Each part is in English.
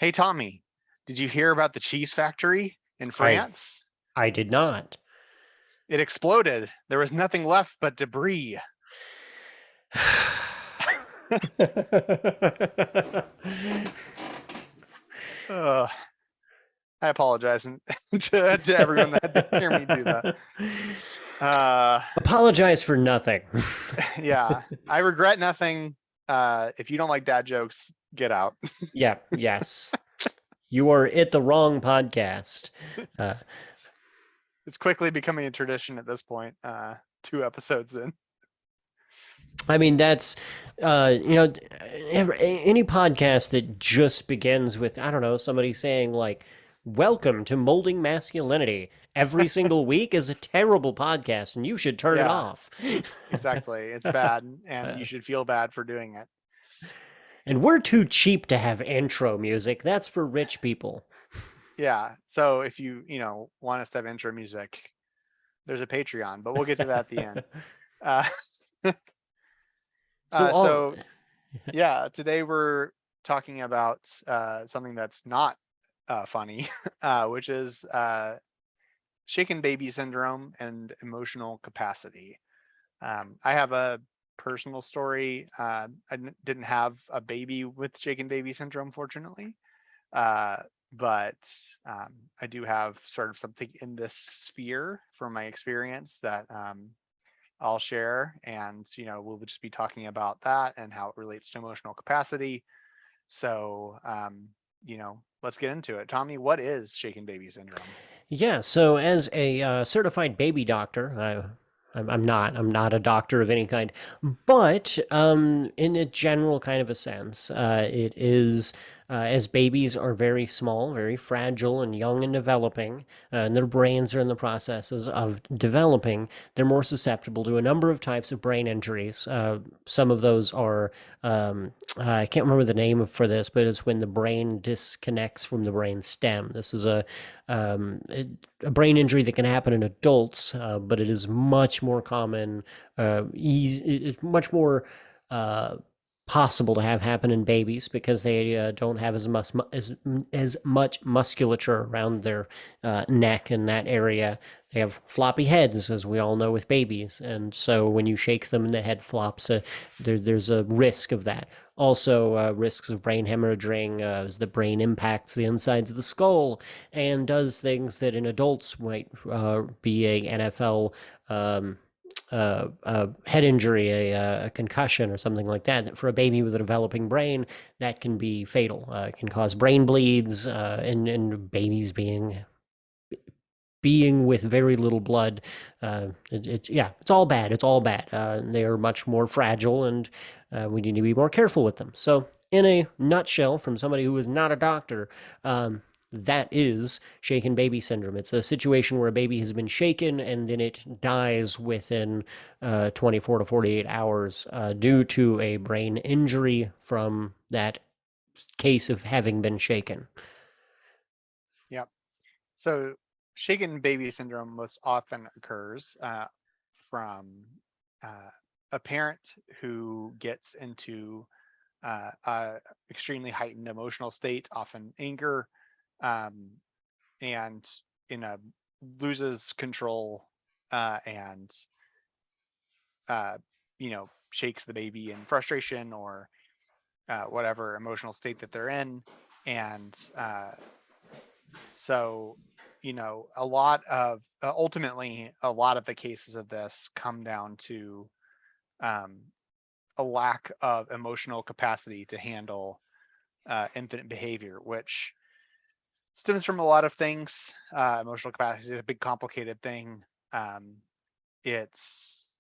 Hey Tommy, did you hear about the cheese factory in I France? I did not. It exploded. There was nothing left but debris. uh, I apologize to everyone that had to hear me do that. Uh, Apologize for nothing. yeah, I regret nothing. If you don't like dad jokes, get out. Yeah, yes. You are at the wrong podcast. Uh, It's quickly becoming a tradition at this point. 2 episodes in. I mean, that's, any podcast that just begins with, I don't know, somebody saying, like, welcome to Molding Masculinity every single week is a terrible podcast and you should turn it Yeah, off. exactly. It's bad, and you should feel bad for doing it. And we're too cheap to have intro music. That's for rich people. Yeah. So if you want us to have intro music, there's a Patreon, but we'll get to that at the end. Uh, So all so yeah, today we're talking about something that's not funny, which is shaken baby syndrome and emotional capacity. I have a personal story. Didn't have a baby with shaken baby syndrome, fortunately. Uh, but I do have sort of something in this sphere from my experience that I'll share, and we'll just be talking about that and how it relates to emotional capacity. So let's get into it. Tommy, what is shaken baby syndrome? Yeah, so as a certified baby doctor, I'm not a doctor of any kind, but in a general kind of a sense, it is as babies are very small, very fragile, and young and developing, and their brains are in the processes of developing. They're more susceptible to a number of types of brain injuries. Some of those are I can't remember the name for this, but it's when the brain disconnects from the brain stem. This is um, a brain injury that can happen in adults, but it is much more common. It's much more uh, possible to have happen in babies because they don't have as much musculature around their neck in that area. They have floppy heads, as we all know with babies, and so when you shake them and the head flops, there's a risk of that. Also, risks of brain hemorrhaging as the brain impacts the insides of the skull and does things that in adults might be a NFL head injury, a concussion, or something like that. For a baby with a developing brain, that can be fatal. It can cause brain bleeds, and babies being with very little blood. Yeah, it's all bad. It's all bad. They are much more fragile, and we need to be more careful with them. So, in a nutshell, from somebody who is not a doctor, that is shaken baby syndrome. It's a situation where a baby has been shaken and then it dies within 24 to 48 hours due to a brain injury from that case of having been shaken. Yep. So shaken baby syndrome most often occurs from uh, a parent who gets into a extremely heightened emotional state, often anger, um, and in a loses control and uh, shakes the baby in frustration or whatever emotional state that they're in, and so a lot of ultimately a lot of the cases of this come down to um, a lack of emotional capacity to handle infant behavior, which stems from a lot of things. Emotional capacity is a big, complicated thing. Um, it's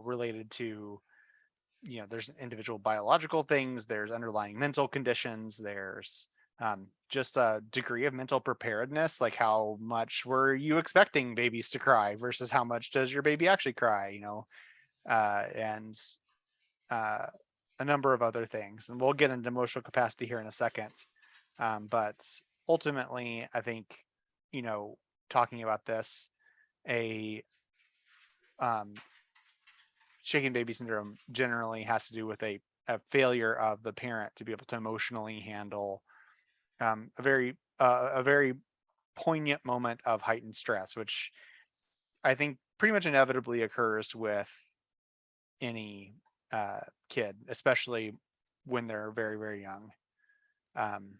related to there's individual biological things, there's underlying mental conditions, there's just a degree of mental preparedness, like how much were you expecting babies to cry versus how much does your baby actually cry, and uh, a number of other things. And we'll get into emotional capacity here in a second. But ultimately, I think, talking about this, a um, shaken baby syndrome generally has to do with a a failure of the parent to be able to emotionally handle a very poignant moment of heightened stress, which I think pretty much inevitably occurs with any kid, especially when they're very, very young. Um,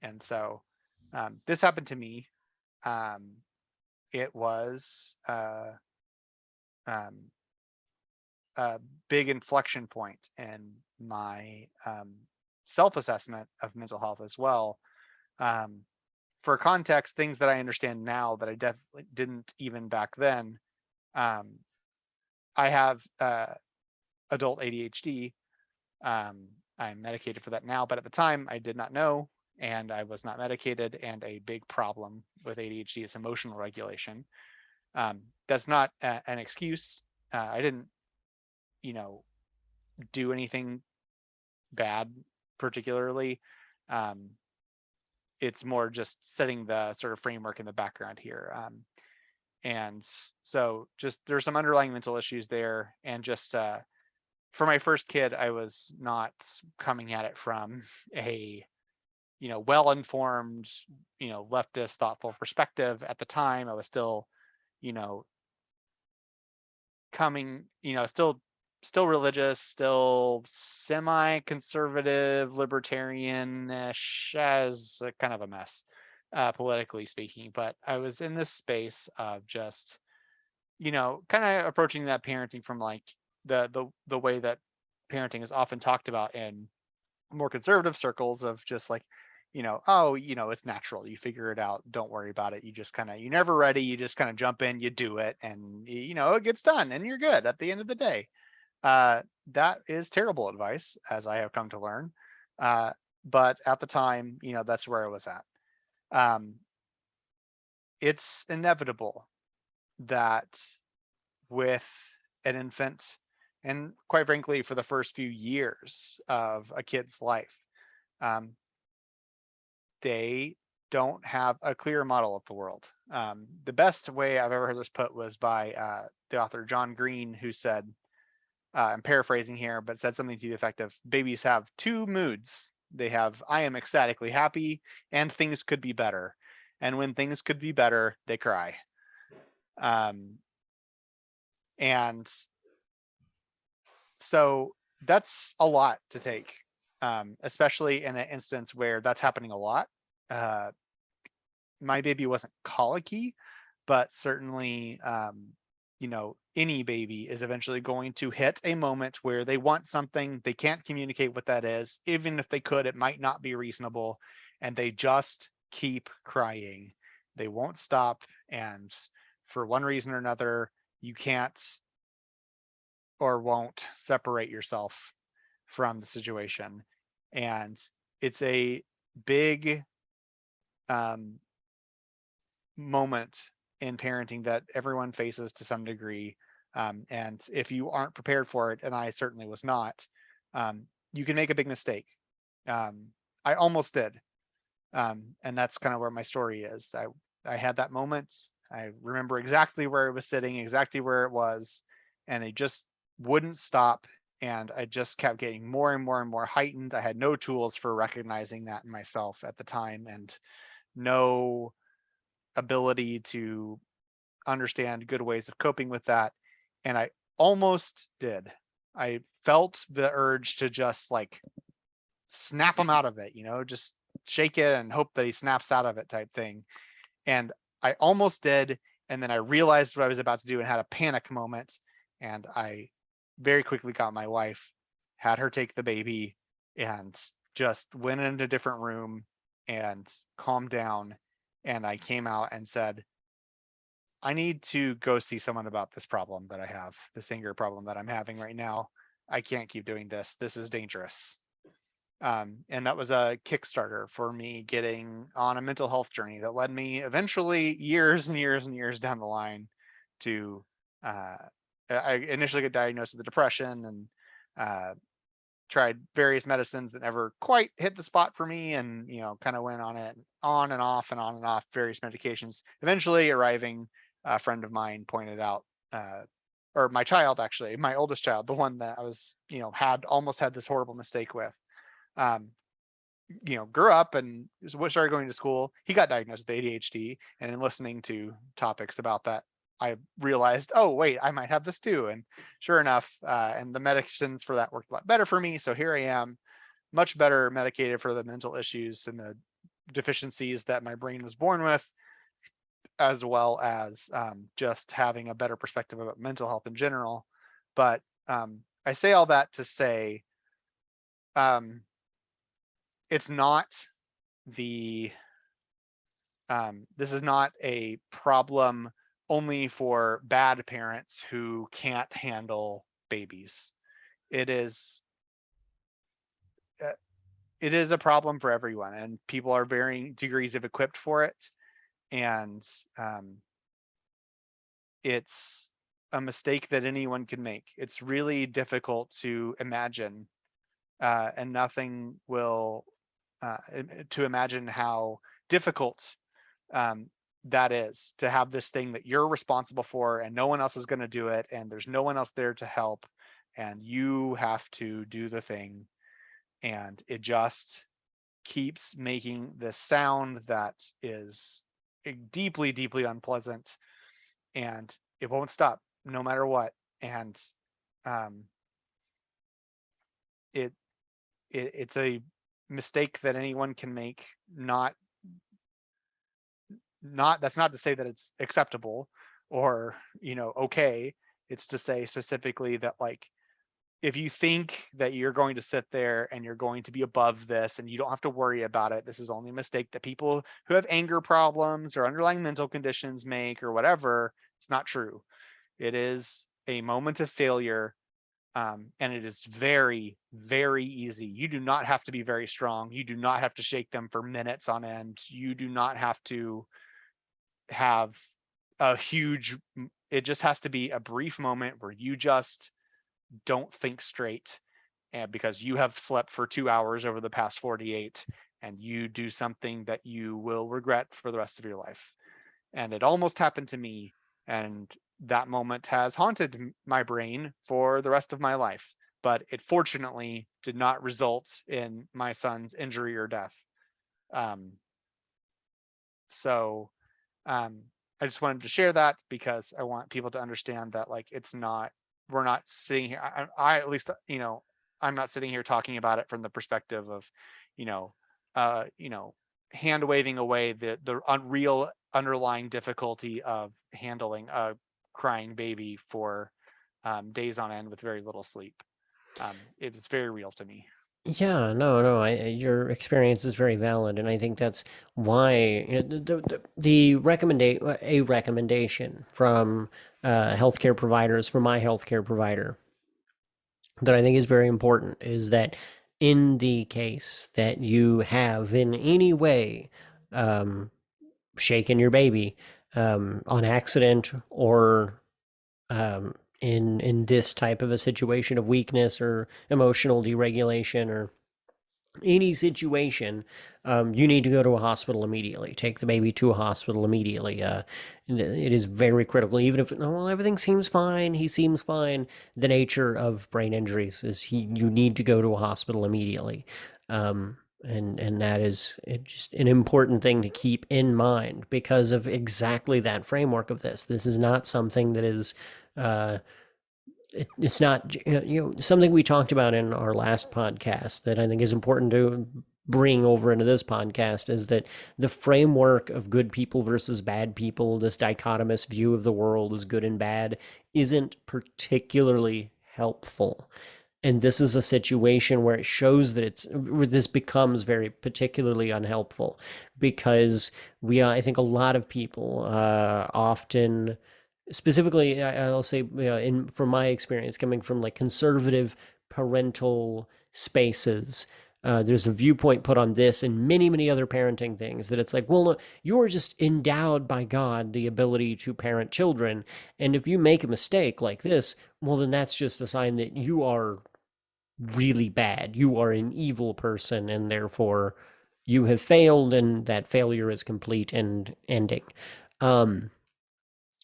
and so this happened to me. Um, it was um, a big inflection point in my self-assessment of mental health as well. Um, for context, things that I understand now that I definitely didn't even back then. Um, I have adult ADHD. I'm medicated for that now, but at the time I did not know, and I was not medicated. And a big problem with ADHD is emotional regulation. That's not an excuse. I didn't, you know, do anything bad particularly. Um, it's more just setting the sort of framework in the background here. And so just there's some underlying mental issues there, and just for my first kid, I was not coming at it from a well-informed, leftist, thoughtful perspective. At the time, I was still, you know, coming, still religious, still semi-conservative, libertarian-ish, as a kind of a mess, politically speaking. But I was in this space of just, kind of approaching that parenting from like the way that parenting is often talked about in more conservative circles, of just like, oh, it's natural, you figure it out, don't worry about it, you just kind of, you're never ready, you just kind of jump in, you do it, and it gets done and you're good at the end of the day. That is terrible advice, as I have come to learn. uh, but at the time, that's where I was at. um, it's inevitable that with an infant, and quite frankly for the first few years of a kid's life, um, they don't have a clear model of the world. The best way I've ever heard this put was by the author John Green, who said, I'm paraphrasing here, but said something to the effect of, babies have two moods. They have, I am ecstatically happy, and things could be better. And when things could be better, they cry. And so that's a lot to take, especially in an instance where that's happening a lot. Uh, my baby wasn't colicky, but certainly, any baby is eventually going to hit a moment where they want something, they can't communicate what that is. Even if they could, it might not be reasonable, and they just keep crying. They won't stop. And for one reason or another, you can't or won't separate yourself from the situation. And it's a big um, moment in parenting that everyone faces to some degree. And if you aren't prepared for it, and I certainly was not, you can make a big mistake. I almost did. And that's kind of where my story is. I had that moment. I remember exactly where it was sitting, exactly where it was, and it just wouldn't stop. And I just kept getting more and more and more heightened. I had no tools for recognizing that in myself at the time, and no ability to understand good ways of coping with that. And I almost did. I felt the urge to just like snap him out of it, just shake it and hope that he snaps out of it type thing. And I almost did. And then I realized what I was about to do and had a panic moment. And I very quickly got my wife, had her take the baby, and just went in a different room and calmed down. And I came out and said, I need to go see someone about this problem that I have, this anger problem that I'm having right now. I can't keep doing this. This is dangerous. And that was a Kickstarter for me getting on a mental health journey that led me eventually, years and years and years down the line, to I initially got diagnosed with a depression, and tried various medicines that never quite hit the spot for me, and kind of went on it on and off and on and off various medications, eventually arriving, a friend of mine pointed out or my child, actually, my oldest child, the one that I was, had almost had this horrible mistake with, um, grew up and started going to school. He got diagnosed with ADHD, and in listening to topics about that, I realized, oh wait, I might have this too. And sure enough, and the medicines for that worked a lot better for me. So here I am, much better medicated for the mental issues and the deficiencies that my brain was born with, as well as just having a better perspective about mental health in general. But I say all that to say, um, it's not the this is not a problem only for bad parents who can't handle babies. It is uh, it is a problem for everyone, and people are varying degrees of equipped for it. And it's a mistake that anyone can make. It's really difficult to imagine, and nothing will to imagine how difficult that is, to have this thing that you're responsible for and no one else is going to do it, and there's no one else there to help, and you have to do the thing, and it just keeps making this sound that is deeply, deeply unpleasant, and it won't stop no matter what. And um, it, it's a mistake that anyone can make. Not that's not to say that it's acceptable or okay. It's to say specifically that, like, if you think that you're going to sit there and you're going to be above this and you don't have to worry about it, this is only a mistake that people who have anger problems or underlying mental conditions make or whatever. It's not true. It is a moment of failure, and it is very, very easy. You do not have to be very strong. You do not have to shake them for minutes on end. You do not have to have a huge, it just has to be a brief moment where you just don't think straight, and because you have slept for 2 hours over the past 48, and you do something that you will regret for the rest of your life. And it almost happened to me, and that moment has haunted my brain for the rest of my life, but it fortunately did not result in my son's injury or death. um, so um, I just wanted to share that because I want people to understand that, like, it's not, we're not sitting here. I at least, I'm not sitting here talking about it from the perspective of, you know, uh, you know, hand waving away the unreal underlying difficulty of handling a crying baby for days on end with very little sleep. It was very real to me. Yeah, no, no. Your experience is very valid, and I think that's why the a recommendation from healthcare providers, from my healthcare provider, that I think is very important is that in the case that you have in any way um, shaken your baby on accident or in this type of a situation of weakness or emotional deregulation or any situation, you need to go to a hospital immediately. Take the baby to a hospital immediately. It is very critical. Even if, oh, well, everything seems fine, he seems fine. The nature of brain injuries is you need to go to a hospital immediately. And that is just an important thing to keep in mind because of exactly that framework of this. This is not something that is it's not something we talked about in our last podcast that I think is important to bring over into this podcast is that the framework of good people versus bad people, this dichotomous view of the world as good and bad, isn't particularly helpful. And this is a situation where it shows that where this becomes very particularly unhelpful because I think a lot of people often, specifically, I'll say, in from my experience, coming from like conservative parental spaces, there's a viewpoint put on this and many, many other parenting things that it's like, well, no, you're just endowed by God the ability to parent children, and if you make a mistake like this, well, then that's just a sign that you are really bad. You are an evil person, and therefore you have failed, and that failure is complete and ending. Um,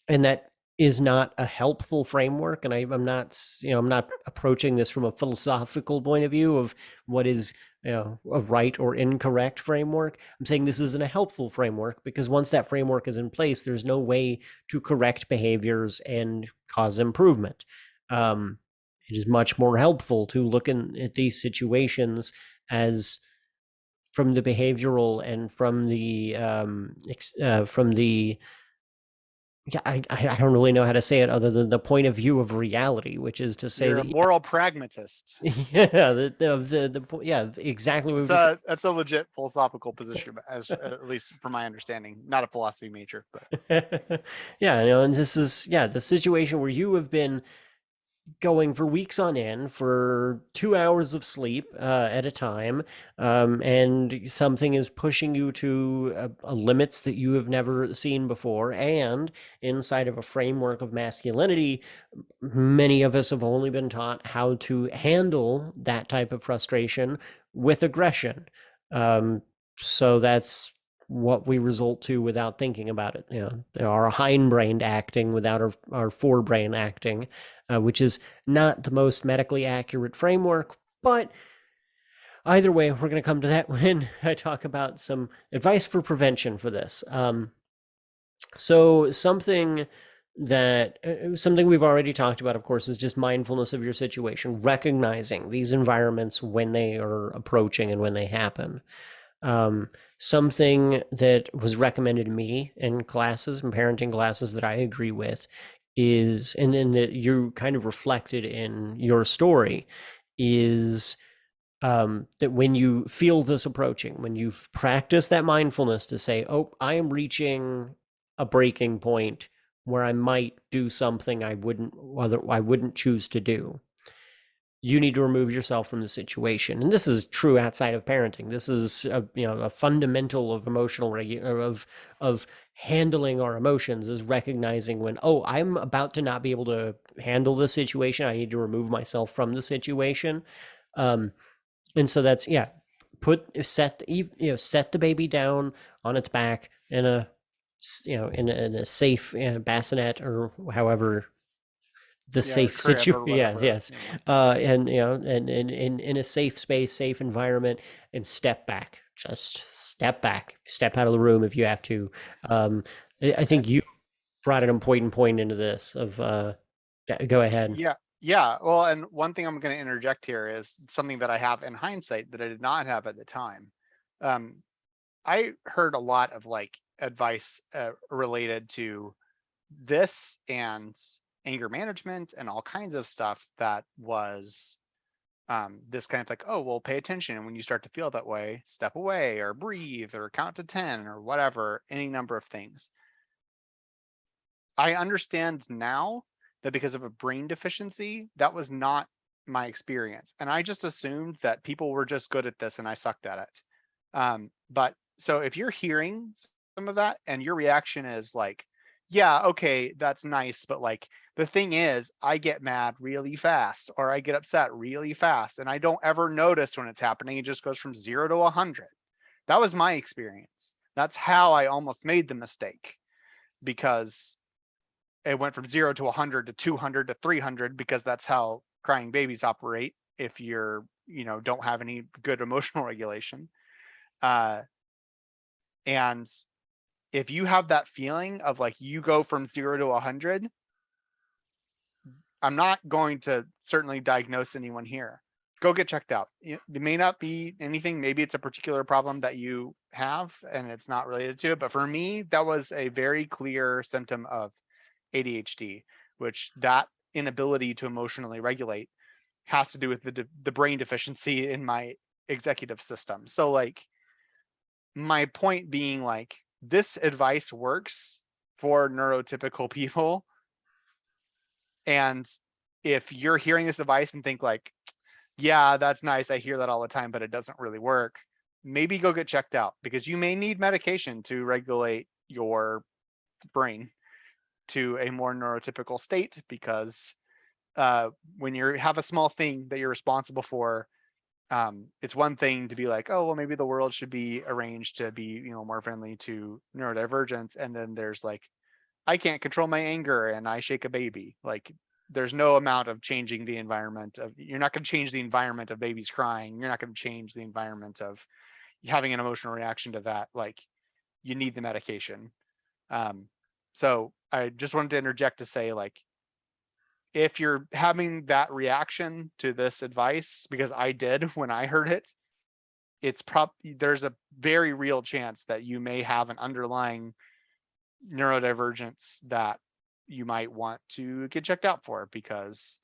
and that is not a helpful framework. And I'm not, I'm not approaching this from a philosophical point of view of what is, a right or incorrect framework. I'm saying this isn't a helpful framework because once that framework is in place, there's no way to correct behaviors and cause improvement. It is much more helpful to look at these situations as from the behavioral and from the yeah, I don't really know how to say it other than the point of view of reality, which is to say You're a that moral pragmatist. yeah, yeah, exactly what That's we said. a legit philosophical position, as at least from my understanding. Not a philosophy major, but Yeah, and this is the situation where you have been going for weeks on end for 2 hours of sleep at a time, and something is pushing you to limits that you have never seen before. And inside of a framework of masculinity, many of us have only been taught how to handle that type of frustration with aggression. Um, so that's what we result to without thinking about it. Our hindbrain acting without our forebrain acting, which is not the most medically accurate framework, but either way, we're going to come to that when I talk about some advice for prevention for this. So something we've already talked about, of course, is just mindfulness of your situation, recognizing these environments when they are approaching and when they happen. Something that was recommended to me in classes and parenting classes that I agree with is, and that you kind of reflected in your story, is that when you feel this approaching, when you've practiced that mindfulness to say, oh, I am reaching a breaking point where I might do something I wouldn't choose to do, you need to remove yourself from the situation. And this is true outside of parenting. This is a fundamental of of handling our emotions, is recognizing when, oh, I'm about to not be able to handle the situation, I need to remove myself from the situation. And so that's, set set the baby down on its back in a in a safe bassinet, or however the yeah, or safe crib situation. or Yeah, whatever. yes. Yeah. And and in a safe space, safe environment, and step back. Just step back. Step out of the room if you have to. I think you brought an important point into this of go ahead. Yeah, yeah. Well, and one thing I'm going to interject here is something that I have in hindsight that I did not have at the time. Um, I heard a lot of like advice related to this and anger management and all kinds of stuff that was this kind of like, oh, well, pay attention. And when you start to feel that way, step away or breathe or count to 10 or whatever, any number of things. I understand now that because of a brain deficiency, that was not my experience. And I just assumed that people were just good at this and I sucked at it. But so if you're hearing some of that and your reaction is like, yeah, okay, that's nice, but like the thing is, I get mad really fast or I get upset really fast and I don't ever notice when it's happening. It just goes from 0 to 100. That was my experience. That's how I almost made the mistake, because it went from 0 to 100 to 200 to 300, because that's how crying babies operate if you're, don't have any good emotional regulation. Uh, and if you have that feeling of like you go from 0 to 100, I'm not going to certainly diagnose anyone here. Go get checked out. It may not be anything. Maybe it's a particular problem that you have and it's not related to it. But for me, that was a very clear symptom of ADHD, which that inability to emotionally regulate has to do with the brain deficiency in my executive system. So like my point being, like, this advice works for neurotypical people. And if you're hearing this advice and think like, yeah, that's nice, I hear that all the time, but it doesn't really work, maybe go get checked out, because you may need medication to regulate your brain to a more neurotypical state. Because when you have a small thing that you're responsible for, it's one thing to be like, oh, well, maybe the world should be arranged to be, more friendly to neurodivergence. And then there's like I can't control my anger and I shake a baby. Like there's no amount of changing the environment of, you're not going to change the environment of babies crying. You're not going to change the environment of having an emotional reaction to that. Like you need the medication. Um, so I just wanted to interject to say, like, if you're having that reaction to this advice, because I did when I heard it, there's a very real chance that you may have an underlying neurodivergence that you might want to get checked out for, because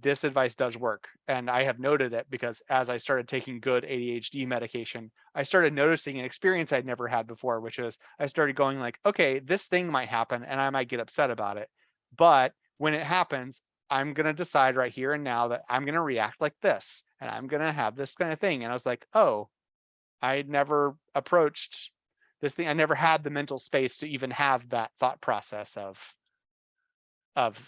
this advice does work. And I have noted it because as I started taking good ADHD medication, I started noticing an experience I'd never had before, which is I started going like, okay, this thing might happen and I might get upset about it. But when it happens, I'm going to decide right here and now that I'm going to react like this and I'm going to have this kind of thing. And I was like, oh, I never approached this thing. I never had the mental space to even have that thought process of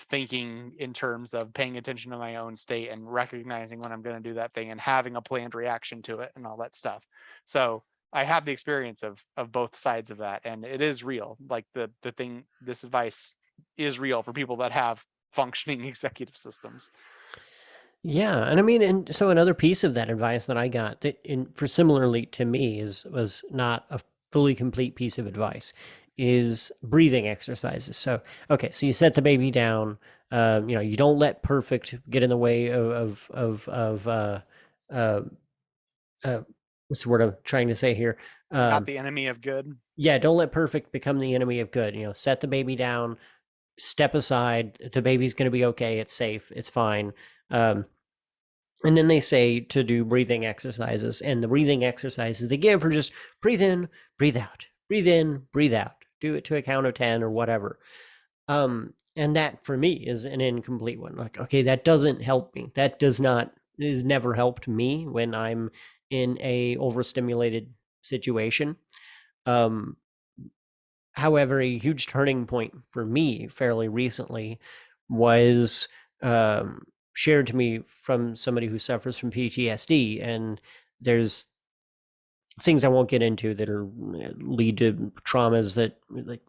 thinking in terms of paying attention to my own state and recognizing when I'm going to do that thing and having a planned reaction to it and all that stuff. So I have the experience of both sides of that, and it is real. Like the thing, this advice is real for people that have functioning executive systems. Yeah, and I mean, and so another piece of that advice that I got that, for similarly to me, is was not a fully complete piece of advice, is breathing exercises. So, okay, so you set the baby down. You don't let perfect get in the way uh, uh, what's the word I'm trying to say here? Not Um, the enemy of good. yeah, don't let perfect become the enemy of good. Set the baby down, step aside. The baby's going to be okay. It's safe. It's fine. Um, and then they say to do breathing exercises, and the breathing exercises they give are just breathe in, breathe out, breathe in, breathe out. Do it to a count of 10 or whatever. And that for me is an incomplete one. Like, okay, that doesn't help me. That does not has never helped me when I'm in a overstimulated situation. Um, However, a huge turning point for me fairly recently was shared to me from somebody who suffers from PTSD. And there's things I won't get into that are lead to traumas that like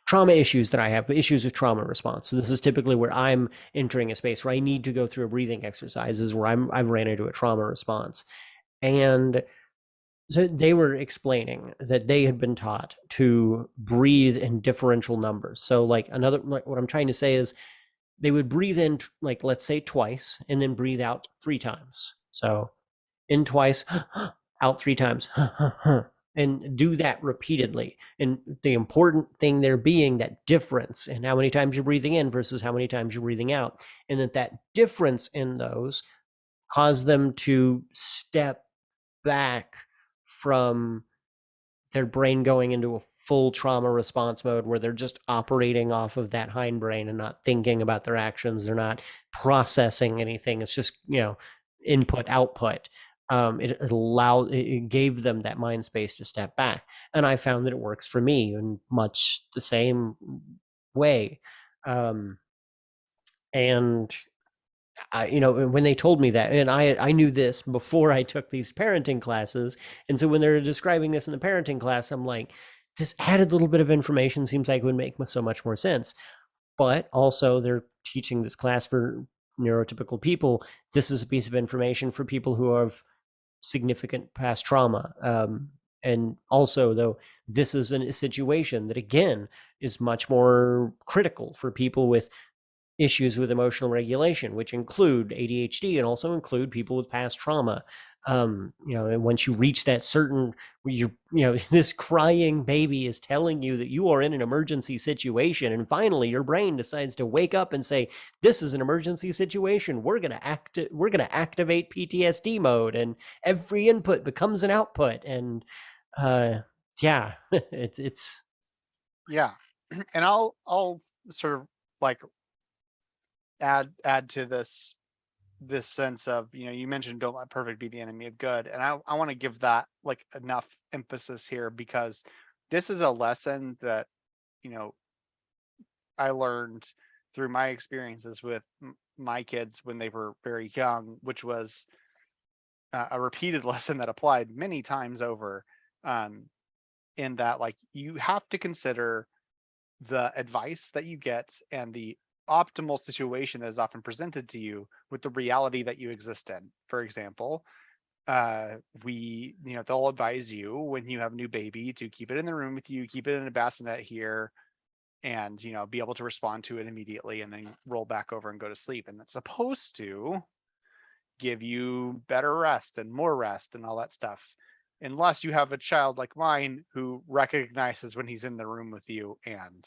trauma issues that I have, issues with trauma response. So this is typically where I'm entering a space where I need to go through a breathing exercises where I've ran into a trauma response. And so they were explaining that they had been taught to breathe in differential numbers. So like what I'm trying to say is they would breathe in like let's say twice and then breathe out 3 times. So in twice, out 3 times, and do that repeatedly. And the important thing there being that difference in how many times you're breathing in versus how many times you're breathing out, and that difference in those cause them to step back from their brain going into a full trauma response mode where they're just operating off of that hindbrain and not thinking about their actions. They're not processing anything. It's just, input, output. It gave them that mind space to step back. And I found that it works for me in much the same way. Um, and when they told me that, and I knew this before I took these parenting classes, and so when they're describing this in the parenting class, I'm like, this added little bit of information seems like it would make so much more sense. But also, they're teaching this class for neurotypical people. This is a piece of information for people who have significant past trauma. And also, though, this is a situation that again is much more critical for people with issues with emotional regulation, which include ADHD and also include people with past trauma. And once you reach that certain, this crying baby is telling you that you are in an emergency situation, and finally your brain decides to wake up and say, "This is an emergency situation. We're gonna activate PTSD mode, and every input becomes an output." And yeah, it's Yeah. And I'll sort of like add to this sense of, you mentioned don't let perfect be the enemy of good, and I want to give that like enough emphasis here, because this is a lesson that you know I learned through my experiences with my kids when they were very young, which was a repeated lesson that applied many times over, um, in that like you have to consider the advice that you get and the optimal situation that is often presented to you with the reality that you exist in. For example, they'll advise you when you have a new baby to keep it in the room with you, keep it in a bassinet here, and be able to respond to it immediately and then roll back over and go to sleep. And that's supposed to give you better rest and more rest and all that stuff, unless you have a child like mine who recognizes when he's in the room with you and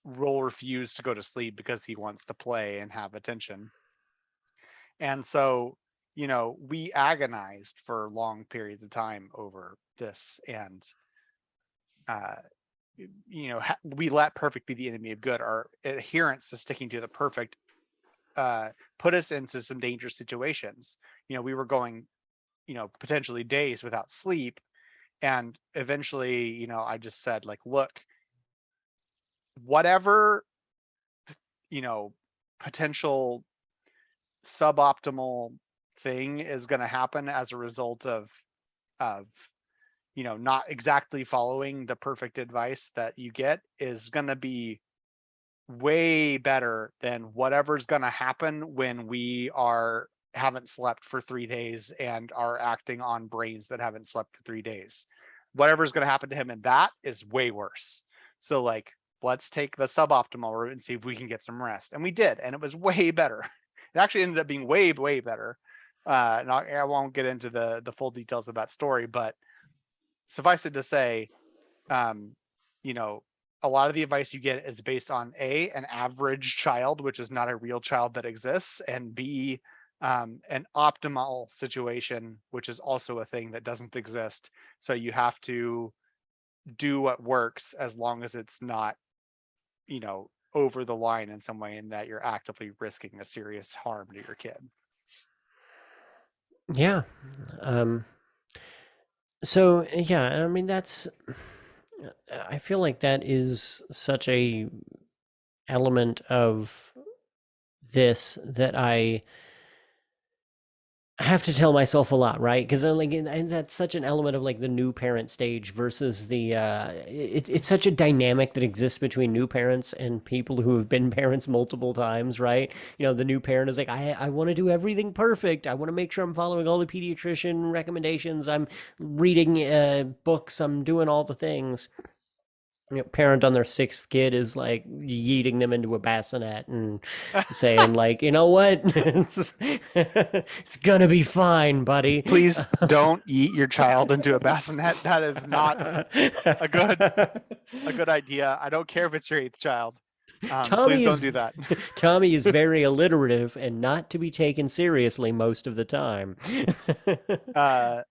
will refuse to go to sleep because he wants to play and have attention. And so, we agonized for long periods of time over this. And, uh, we let perfect be the enemy of good. Our adherence to sticking to the perfect put us into some dangerous situations. We were going, potentially days without sleep. And eventually, I just said, like, look, whatever, you know, potential suboptimal thing is going to happen as a result of not exactly following the perfect advice that you get is going to be way better than whatever's going to happen when we haven't slept for 3 days and are acting on brains that haven't slept for 3 days. Whatever's going to happen to him in that is way worse. So, like, let's take the suboptimal route and see if we can get some rest. And we did, and it was way better. It actually ended up being way, way better. And I won't get into the full details of that story, but suffice it to say, um, you know, a lot of the advice you get is based on an average child, which is not a real child that exists, and B, an optimal situation, which is also a thing that doesn't exist. So you have to do what works as long as it's not, over the line in some way, and that you're actively risking a serious harm to your kid. Yeah. Um, so yeah, I mean that's. I feel like that is such a element of this that I have to tell myself a lot, right? Because like, and that's such an element of like the new parent stage versus the. It's such a dynamic that exists between new parents and people who have been parents multiple times, right? The new parent is like, I want to do everything perfect. I want to make sure I'm following all the pediatrician recommendations. I'm reading books. I'm doing all the things. Parent on their sixth kid is like yeeting them into a bassinet and saying like, you know what, it's gonna be fine, buddy. Please don't eat your child into a bassinet. That is not a good a good idea. I don't care if it's your eighth child. Please Tommy don't is do that. Tommy is very alliterative and not to be taken seriously most of the time. uh,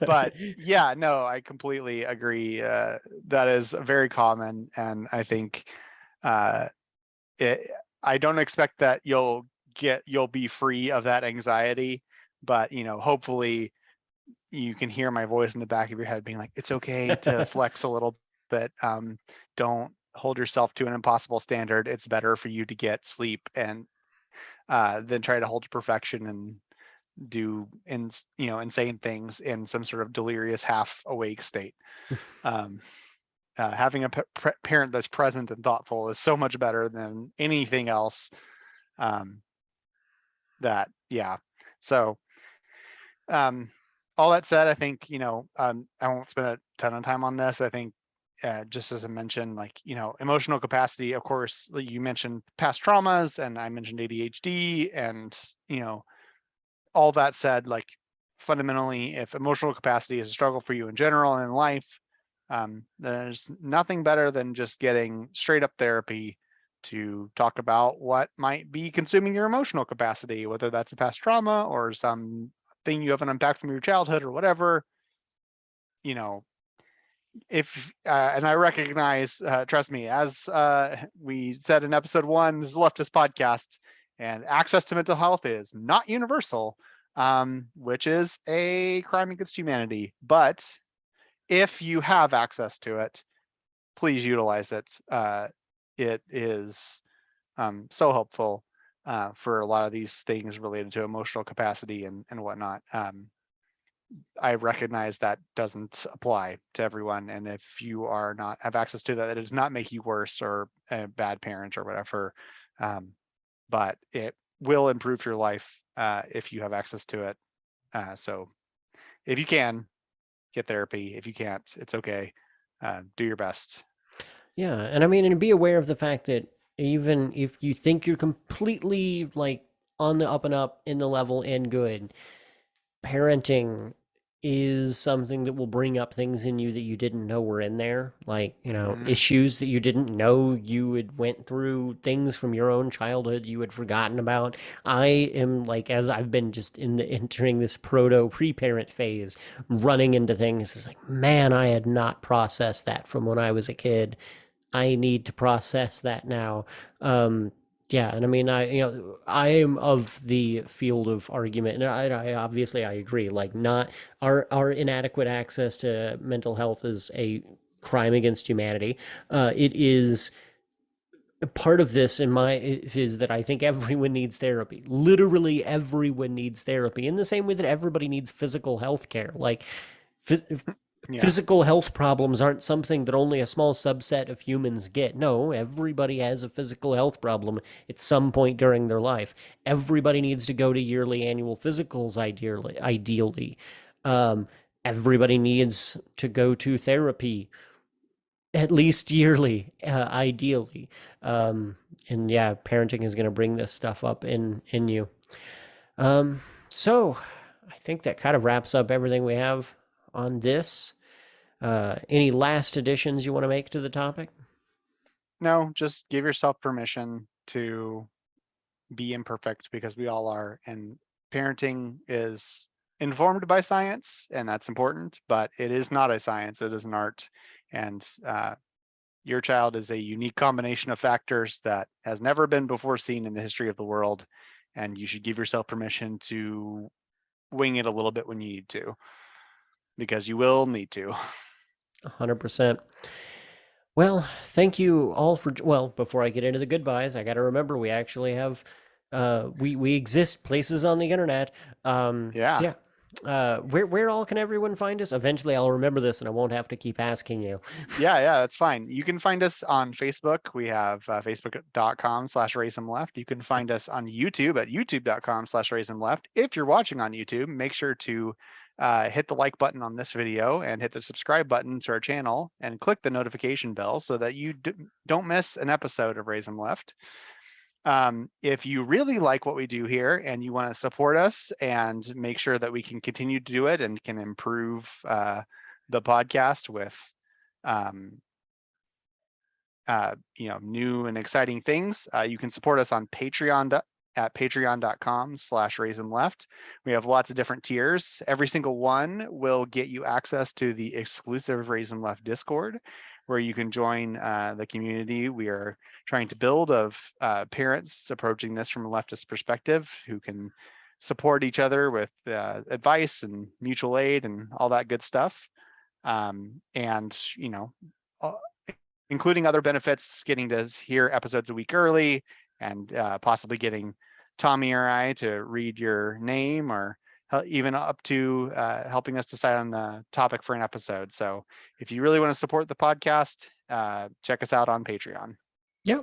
but But yeah, no, I completely agree. That is very common, and I think uh, it, I don't expect that you'll be free of that anxiety, but hopefully you can hear my voice in the back of your head being like, it's okay to flex a little bit. Don't hold yourself to an impossible standard. It's better for you to get sleep and than try to hold to perfection and do insane things in some sort of delirious half awake state. Um, Having a parent that's present and thoughtful is so much better than anything else. Um, that yeah. So um, all that said, I think I won't spend a ton of time on this. I think just as I mentioned, like emotional capacity. Of course, you mentioned past traumas, and I mentioned ADHD, and you know all that said, like fundamentally, if emotional capacity is a struggle for you in general and in life, there's nothing better than just getting straight up therapy to talk about what might be consuming your emotional capacity, whether that's a past trauma or some thing you haven't unpacked from your childhood or whatever. You know, if and I recognize, trust me, as we said in episode 1, this is a leftist podcast, and access to mental health is not universal, which is a crime against humanity. But if you have access to it, please utilize it. It is so helpful for a lot of these things related to emotional capacity and whatnot. I recognize that doesn't apply to everyone. And if you are not have access to that, that does not make you worse or a bad parent or whatever. Um, but it will improve your life if you have access to it. So if you can, get therapy. If you can't, it's okay. Do your best. Yeah, and I mean, and be aware of the fact that even if you think you're completely like on the up and up in the level and good, parenting is something that will bring up things in you that you didn't know were in there, like, Mhm. issues that you didn't know you had went through, things from your own childhood you had forgotten about. I am like, as I've been just in the entering this proto pre-parent phase, running into things, it's like, man, I had not processed that from when I was a kid. I need to process that now. Yeah, and I mean, I am of the field of argument, and I obviously I agree. Like, not our inadequate access to mental health is a crime against humanity. It is part of this in my is that I think everyone needs therapy. Literally, everyone needs therapy in the same way that everybody needs physical health care. Like, Yeah. physical health problems aren't something that only a small subset of humans get. No, everybody has a physical health problem at some point during their life. Everybody needs to go to yearly annual physicals, ideally. Um, Everybody needs to go to therapy at least yearly, ideally. Um, and yeah, parenting is going to bring this stuff up in you. So I think that kind of wraps up everything we have on this. Any last additions you want to make to the topic? No, just give yourself permission to be imperfect because we all are. And parenting is informed by science, and that's important, but it is not a science, it is an art. And your child is a unique combination of factors that has never been before seen in the history of the world. And you should give yourself permission to wing it a little bit when you need to, because you will need to. 100%. Well, thank you all for. Well, before I get into the goodbyes, I got to remember we actually have. We exist places on the internet. So Yeah. yeah. Where all can everyone find us? Eventually, I'll remember this, and I won't have to keep asking you. Yeah, that's fine. You can find us on Facebook. We have facebook.com/raisinleft. You can find us on YouTube at youtube.com/raisinleft. If you're watching on YouTube, make sure to hit the like button on this video and hit the subscribe button to our channel and click the notification bell so that you don't miss an episode of Raisin Left. If you really like what we do here and you want to support us and make sure that we can continue to do it and can improve the podcast with um, new and exciting things, you can support us on Patreon at patreon.com/raisinleft. We have lots of different tiers. Every single one will get you access to the exclusive Raisin Left Discord, where you can join the community we are trying to build of parents approaching this from a leftist perspective who can support each other with advice and mutual aid and all that good stuff. And, uh, including other benefits, getting to hear episodes a week early and possibly getting Tommy or I to read your name or even up to helping us decide on the topic for an episode. So if you really want to support the podcast, check us out on Patreon. Yeah.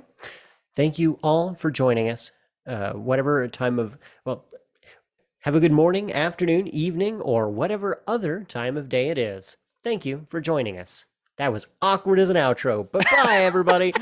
Thank you all for joining us. Whatever time of, well, have a good morning, afternoon, evening, or whatever other time of day it is. Thank you for joining us. That was awkward as an outro. But bye, everybody.